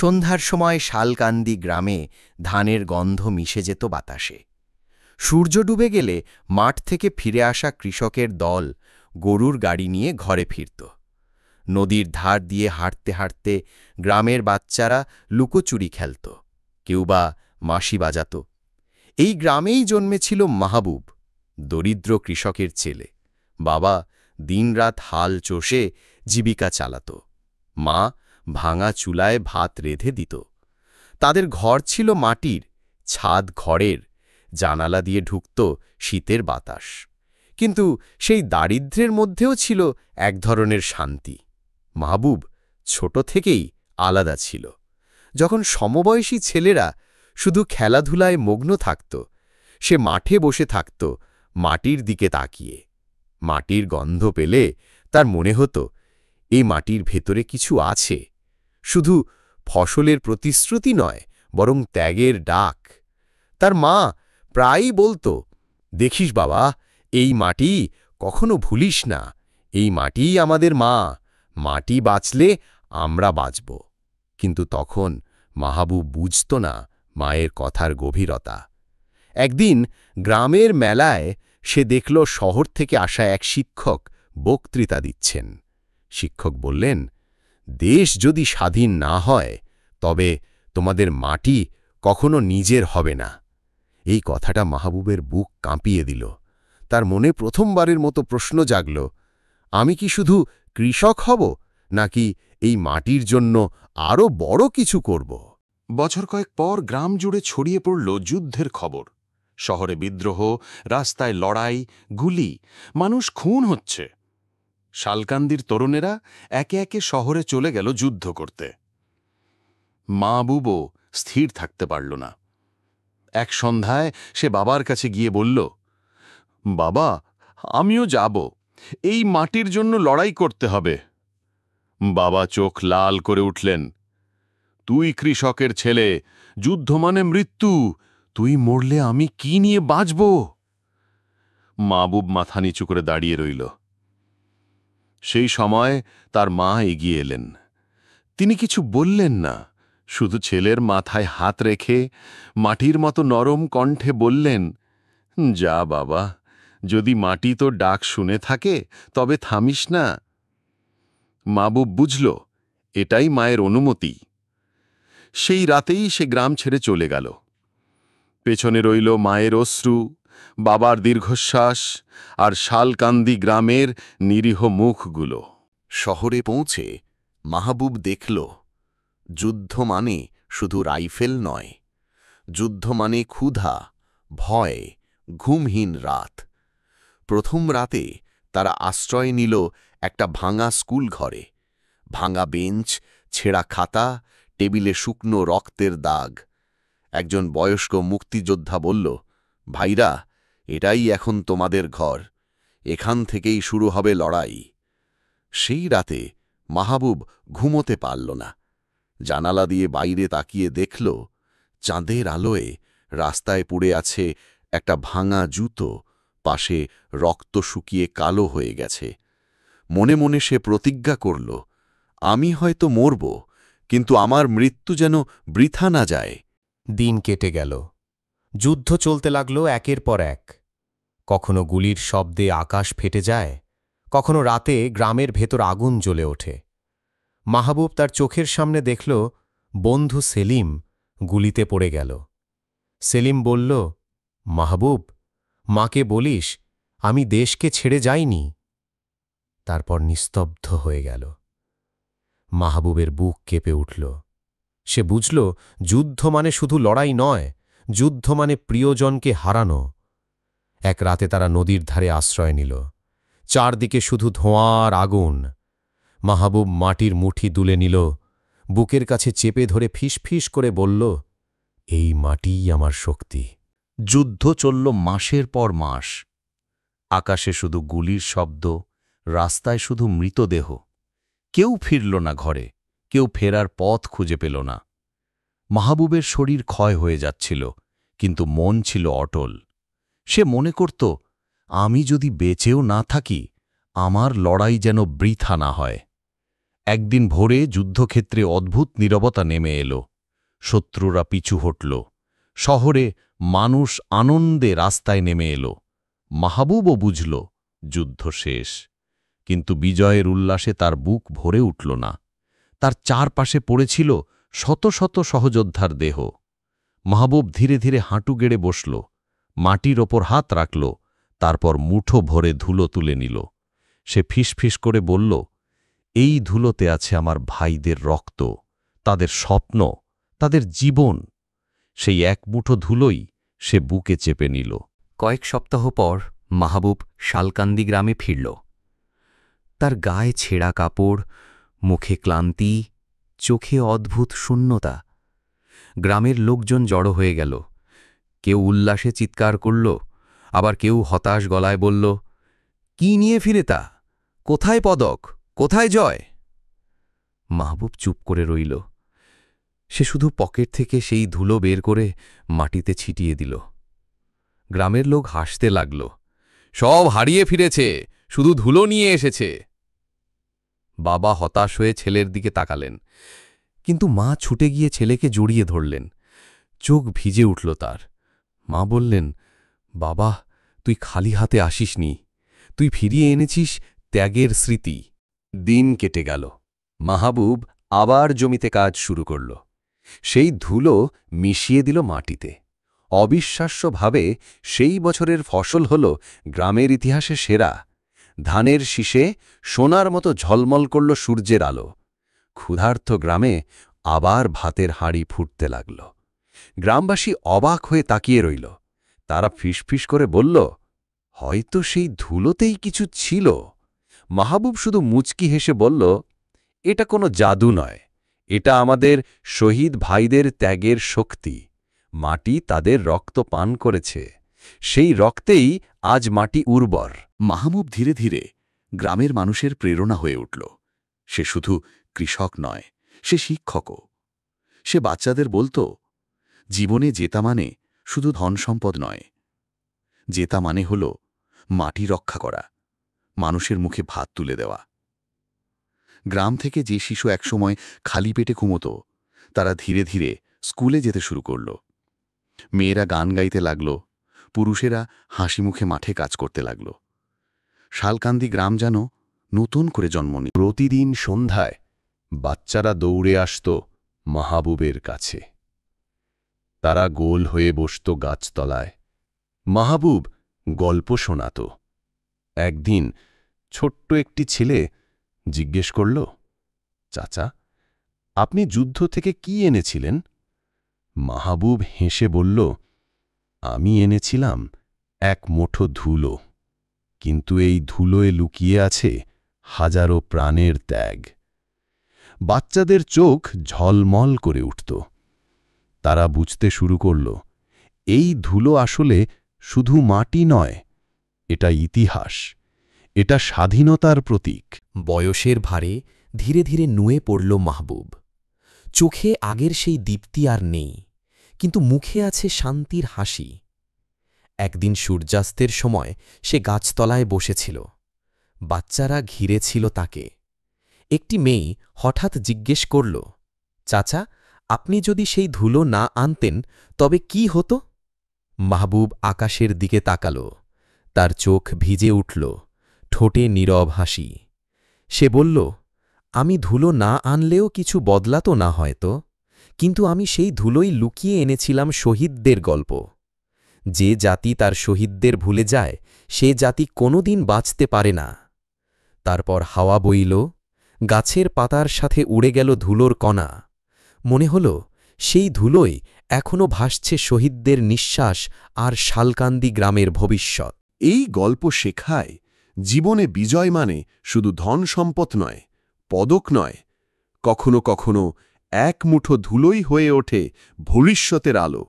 সন্ধ্যার সময় শালকান্দি গ্রামে ধানের গন্ধ মিশে যেত বাতাসে। সূর্য ডুবে গেলে মাঠ থেকে ফিরে আসা কৃষকের দল গরুর গাড়ি নিয়ে ঘরে ফিরত। নদীর ধার দিয়ে হাঁটতে হাঁটতে গ্রামের বাচ্চারা লুকোচুরি খেলত, কেউ বা মাসি বাজাত। এই গ্রামেই জন্মেছিল মাহবুব, দরিদ্র কৃষকের ছেলে। বাবা দিনরাত হাল চষে জীবিকা চালাত, মা ভাঙা চুলায় ভাত রেঁধে দিত। তাদের ঘর ছিল মাটির, ছাদ খড়ের, জানালা দিয়ে ঢুকত শীতের বাতাস। কিন্তু সেই দারিদ্র্যের মধ্যেও ছিল এক ধরনের শান্তি। মাহবুব ছোট থেকেই আলাদা ছিল। যখন সমবয়সী ছেলেরা শুধু খেলাধুলায় মগ্ন থাকত, সে মাঠে বসে থাকত মাটির দিকে তাকিয়ে। মাটির গন্ধ পেলে তার মনে হতো এই মাটির ভেতরে কিছু আছে, শুধু ফসলের প্রতিশ্রুতি নয়, বরং ত্যাগের ডাক। তার মা প্রায়ই বলতো, দেখিস বাবা, এই মাটি কখনো ভুলিস না, এই মাটিই আমাদের মা, মাটি বাঁচলে আমরা বাঁচব। কিন্তু তখন মাহবুব বুঝত না মায়ের কথার গভীরতা। একদিন গ্রামের মেলায় সে দেখল শহর থেকে আসা এক শিক্ষক বক্তৃতা দিচ্ছেন। শিক্ষক বললেন, দেশ যদি স্বাধীন না হয় তবে তোমাদের মাটি কখনো নিজের হবে না। এই কথাটা মাহবুবের বুক কাঁপিয়ে দিল। তার মনে প্রথমবারের মতো প্রশ্ন জাগল, আমি কি শুধু কৃষক হব, নাকি এই মাটির জন্য আরও বড় কিছু করব? বছর কয়েক পর গ্রাম জুড়ে ছড়িয়ে পড়ল যুদ্ধের খবর। শহরে বিদ্রোহ, রাস্তায় লড়াই, গুলি, মানুষ খুন হচ্ছে। শালকান্দির তরুণেরা একে একে শহরে চলে গেল যুদ্ধ করতে। মাহবুবও স্থির থাকতে পারল না। এক সন্ধ্যায় সে বাবার কাছে গিয়ে বলল, বাবা, আমিও যাব, এই মাটির জন্য লড়াই করতে হবে। বাবা চোখ লাল করে উঠলেন, তুই কৃষকের ছেলে, যুদ্ধ মানে মৃত্যু, তুই মরলে আমি কি নিয়ে বাঁচব? মাহবুব মাথা নিচু করে দাঁড়িয়ে রইল। সেই সময় তার মা এগিয়ে এলেন। তিনি কিছু বললেন না, শুধু ছেলের মাথায় হাত রেখে মাটির মতো নরম কণ্ঠে বললেন, যা বাবা, যদি মাটি তোর ডাক শুনে থাকে তবে থামিস না। মাহবুব বুঝল এটাই মায়ের অনুমতি। সেই রাতেই সে গ্রাম ছেড়ে চলে গেল। পেছনে রইল মায়ের অশ্রু, বাবার দীর্ঘশ্বাস আর শালকান্দি গ্রামের নিরীহ মুখগুলো। শহরে পৌঁছে মাহবুব দেখল, যুদ্ধ মানে শুধু রাইফেল নয়, যুদ্ধ মানে ক্ষুধা, ভয়, ঘুমহীন রাত। প্রথম রাতে তারা আশ্রয় নিল একটা ভাঙা স্কুল ঘরে। ভাঙা বেঞ্চ, ছেঁড়া খাতা, টেবিলে শুকনো রক্তের দাগ। একজন বয়স্ক মুক্তিযোদ্ধা বলল, ভাইরা, এটাই এখন তোমাদের ঘর, এখান থেকেই শুরু হবে লড়াই। সেই রাতে মাহবুব ঘুমোতে পারল না। জানালা দিয়ে বাইরে তাকিয়ে দেখল, চাঁদের আলোয় রাস্তায় পড়ে আছে একটা ভাঙা জুতো, পাশে রক্ত শুকিয়ে কালো হয়ে গেছে। মনে মনে সে প্রতিজ্ঞা করল, আমি হয়তো মরব, কিন্তু আমার মৃত্যু যেন বৃথা না যায়। দিন কেটে গেল। যুদ্ধ চলতে লাগল একের পর এক। কখনো গুলির শব্দে আকাশ ফেটে যায়, কখনো রাতে গ্রামের ভেতর আগুন জ্বলে ওঠে। মাহবুব তার চোখের সামনে দেখল বন্ধু সেলিম গুলিতে পড়ে গেল। সেলিম বলল, মাহবুব, মাকে বলিস আমি দেশকে ছেড়ে যাইনি। তারপর নিস্তব্ধ হয়ে গেল। মাহবুবের বুক কেঁপে উঠল। সে বুঝল, যুদ্ধ মানে শুধু লড়াই নয়, যুদ্ধ মানে প্রিয়জনকে হারানো। এক রাতে তারা নদীর ধারে আশ্রয় নিল। চারদিকে শুধু ধোঁয়ার আগুন। মাহবুব মাটির মুঠি দুলে নিল, বুকের কাছে চেপে ধরে ফিসফিস করে বলল, এই মাটিই আমার শক্তি। যুদ্ধ চলল মাসের পর মাস। আকাশে শুধু গুলির শব্দ, রাস্তায় শুধু মৃতদেহ। কেউ ফিরল না ঘরে, কেউ ফেরার পথ খুঁজে পেল না। মাহবুবের শরীর ক্ষয় হয়ে যাচ্ছিল, কিন্তু মন ছিল অটল। সে মনে করত, আমি যদি বেঁচেও না থাকি, আমার লড়াই যেন বৃথা না হয়। একদিন ভোরে যুদ্ধক্ষেত্রে অদ্ভুত নীরবতা নেমে এলো। শত্রুরা পিছু হটল। শহরে মানুষ আনন্দে রাস্তায় নেমে এলো। মাহবুবও বুঝল যুদ্ধ শেষ, কিন্তু বিজয়ের উল্লাসে তার বুক ভরে উঠল না। তার চারপাশে পড়েছিল শত শত সহযোদ্ধার দেহ। মাহবুব ধীরে ধীরে হাঁটু গেড়ে বসল, মাটির ওপর হাত রাখল, তারপর মুঠো ভরে ধুলো তুলে নিল। সে ফিসফিস করে বলল, এই ধুলোতে আছে আমার ভাইদের রক্ত, তাদের স্বপ্ন, তাদের জীবন। সেই এক মুঠো ধুলোই সে বুকে চেপে নিল। কয়েক সপ্তাহ পর মাহবুব শালকান্দি গ্রামে ফিরল। তার গায়ে ছেঁড়া কাপড়, মুখে ক্লান্তি, চোখে অদ্ভুত শূন্যতা। গ্রামের লোকজন জড়ো হয়ে গেল। কেউ উল্লাসে চিৎকার করল, আবার কেউ হতাশ গলায় বলল, কি নিয়ে ফিরে তা? কোথায় পদক? কোথায় জয়? মাহবুব চুপ করে রইল। সে শুধু পকেট থেকে সেই ধুলো বের করে মাটিতে ছিটিয়ে দিল। গ্রামের লোক হাসতে লাগল। সব হারিয়ে ফিরেছে, শুধু ধুলো নিয়ে এসেছে। বাবা হতাশ হয়ে ছেলের দিকে তাকালেন, কিন্তু মা ছুটে গিয়ে ছেলেকে জড়িয়ে ধরলেন। চোখ ভিজে উঠল তার। মা বললেন, বাবা, তুই খালি হাতে আসিসনি, তুই ফিরিয়ে এনেছিস ত্যাগের স্মৃতি। দিন কেটে গেল। মাহবুব আবার জমিতে কাজ শুরু করল। সেই ধুলো মিশিয়ে দিল মাটিতে। অবিশ্বাস্যভাবে সেই বছরের ফসল হল গ্রামের ইতিহাসে সেরা। ধানের শীষে সোনার মতো ঝলমল করল সূর্যের আলো। ক্ষুধার্ত গ্রামে আবার ভাতের হাঁড়ি ফুটতে লাগল। গ্রামবাসী অবাক হয়ে তাকিয়ে রইল। তারা ফিসফিস করে বলল, হয়তো সেই ধুলোতেই কিছু ছিল। মাহবুব শুধু মুচকি হেসে বলল, এটা কোনো জাদু নয়, এটা আমাদের শহীদ ভাইদের ত্যাগের শক্তি। মাটি তাদের রক্ত পান করেছে, সেই রক্তেই আজ মাটি উর্বর। মাহবুব ধীরে ধীরে গ্রামের মানুষের প্রেরণা হয়ে উঠল। সে শুধু কৃষক নয়, সে শিক্ষকও। সে বাচ্চাদের বলতো, জীবনে জেতা মানে শুধু ধন সম্পদ নয়, জেতা মানে হল মাটি রক্ষা করা, মানুষের মুখে ভাত তুলে দেওয়া। গ্রাম থেকে যে শিশু একসময় খালি পেটে ঘুমত, তারা ধীরে ধীরে স্কুলে যেতে শুরু করল। মেয়েরা গান গাইতে লাগল, পুরুষেরা হাসি মুখে মাঠে কাজ করতে লাগল। শালকান্দি গ্রাম যেন নতুন করে জন্ম নিল। প্রতিদিন সন্ধ্যায় বাচ্চারা দৌড়ে আসত মাহবুবের কাছে। তারা গোল হয়ে বসত গাছতলায়। মাহবুব গল্প শোনাত। একদিন ছোট্ট একটি ছেলে জিজ্ঞেস করল, চাচা, আপনি যুদ্ধ থেকে কি এনেছিলেন? মাহবুব হেসে বলল, আমি এনেছিলাম এক মুঠো ধুলো, কিন্তু এই ধুলোয় লুকিয়ে আছে হাজারো প্রাণের ত্যাগ। বাচ্চাদের চোখ ঝলমল করে উঠত। তারা বুঝতে শুরু করল, এই ধুলো আসলে শুধু মাটি নয়, এটা ইতিহাস, এটা স্বাধীনতার প্রতীক। বয়সের ভারে ধীরে ধীরে নুয়ে পড়ল মাহবুব। চোখে আগের সেই দীপ্তি আর নেই, কিন্তু মুখে আছে শান্তির হাসি। একদিন সূর্যাস্তের সময় সে গাছতলায় বসেছিল। বাচ্চারা ঘিরে ছিল তাকে। একটি মেয়ে হঠাৎ জিজ্ঞেস করল, চাচা, আপনি যদি সেই ধুলো না আনতেন তবে কি হতো? মাহবুব আকাশের দিকে তাকাল। তার চোখ ভিজে উঠল, ঠোঁটে নীরব হাসি। সে বলল, আমি ধুলো না আনলেও কিছু বদলাতো না হয়তো, কিন্তু আমি সেই ধুলোই লুকিয়ে এনেছিলাম শহীদদের গল্প। যে জাতি তার শহীদদের ভুলে যায়, সে জাতি কোনোদিন বাঁচতে পারে না। তারপর হাওয়া বইল, গাছের পাতার সাথে উড়ে গেল ধুলোর কণা। মনে হল সেই ধুলোই এখনো ভাসছে শহীদদের নিঃশ্বাস আর শালকান্দি গ্রামের ভবিষ্যৎ। এই গল্প শেখায়, জীবনে বিজয় মানে শুধু ধন সম্পদ নয়, পদক নয়, কখনো কখনো এক মুঠো ধুলোই হয়ে ওঠে ভবিষ্যতের আলো।